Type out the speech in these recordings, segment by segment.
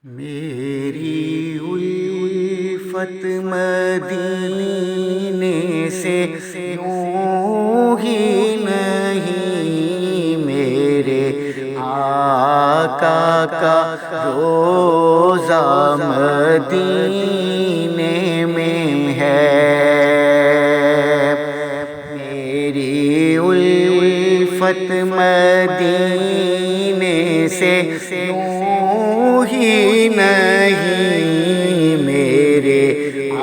میری الفت مدینے سے یوں ہی نہیں، میرے آقا کا روضہ مدینے میں ہے۔ میری الفت مدینے سے یوں ہی نہیں، میرے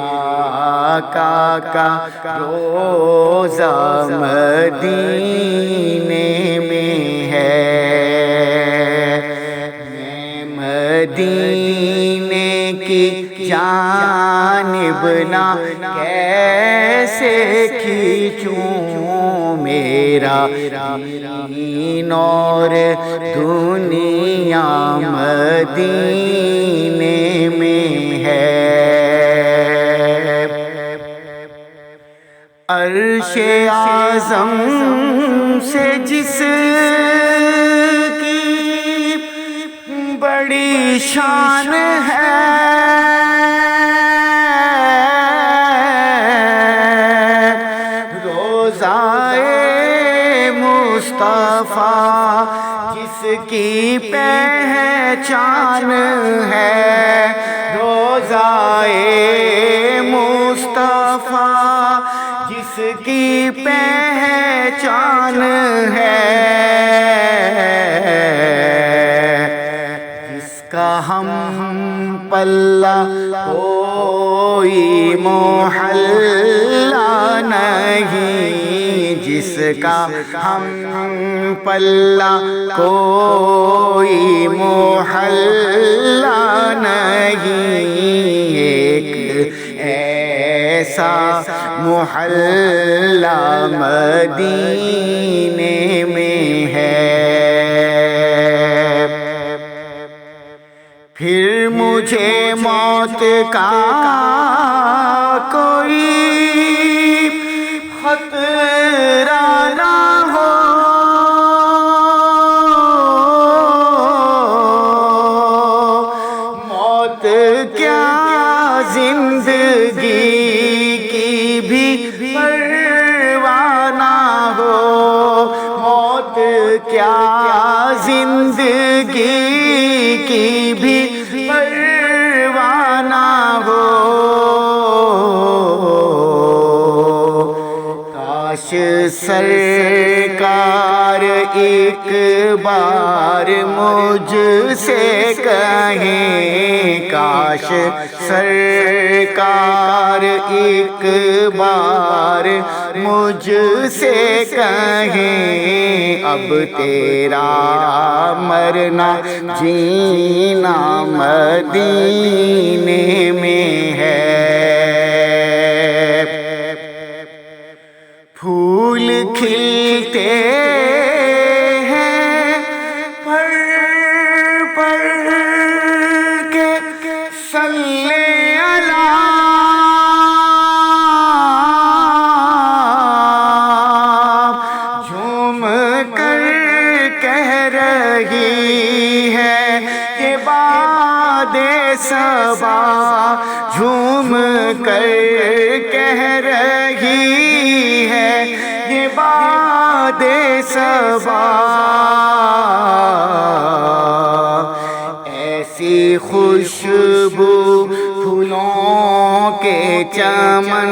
آقا کا روضہ مدینے میں ہے۔ میں مدینے کی جانب نہ کیسے کھینچوں، میرا دین اور دنیا مدینے میں ہے۔ عرش اعظم سے جس کی بڑی شان ہے، مصطفیٰ جس کی پہچان ہے، روضہ مصطفیٰ جس کی پہچان ہے، جس کا ہم پلہ کوئی محلہ نہیں، جس کا ہم پلہ کوئی محلہ نہیں، ایک ایسا محلہ مدینے میں ہے۔ پھر مجھے موت کا کوئی خطرہ نہ ہو، موت کیا زندگی کی بھی پرواہ نہ ہو، موت کیا زندگی کی بھی پرواہ نہ ہو، کاش سرکار ایک بار مجھ سے کہیں، کاش سرکار ایک بار مجھ سے کہیں، اب تیرا مرنا جینا مدینے میں ہے۔ پھول کھلتے ہیں پر کے صلی علی، جھوم کر کہہ رہی ہے کہ باد صبا، جھوم کر کہہ رہی ہے یہ باد صبا، ایسی خوشبو پھولوں کے چمن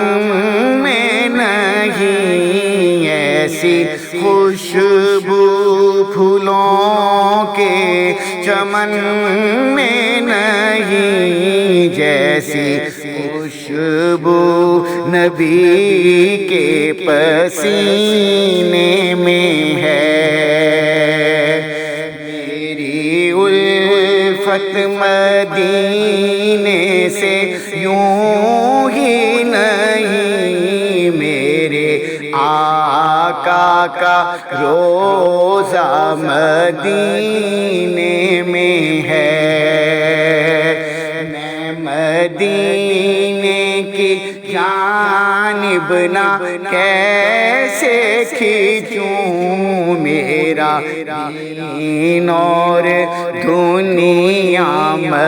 میں نہیں، ایسی خوشبو پھولوں کے چمن میں نہیں، جیسی خوشبو نبی کے پسینے میں ہے۔ میری الفت مدینے سے یوں ہی نہیں، میرے آقا کا روضہ مدینے میں ہے۔ میں مدینے کی جانب نہ کیسے کھینچوں، میرا دین اور دنیا مدینہ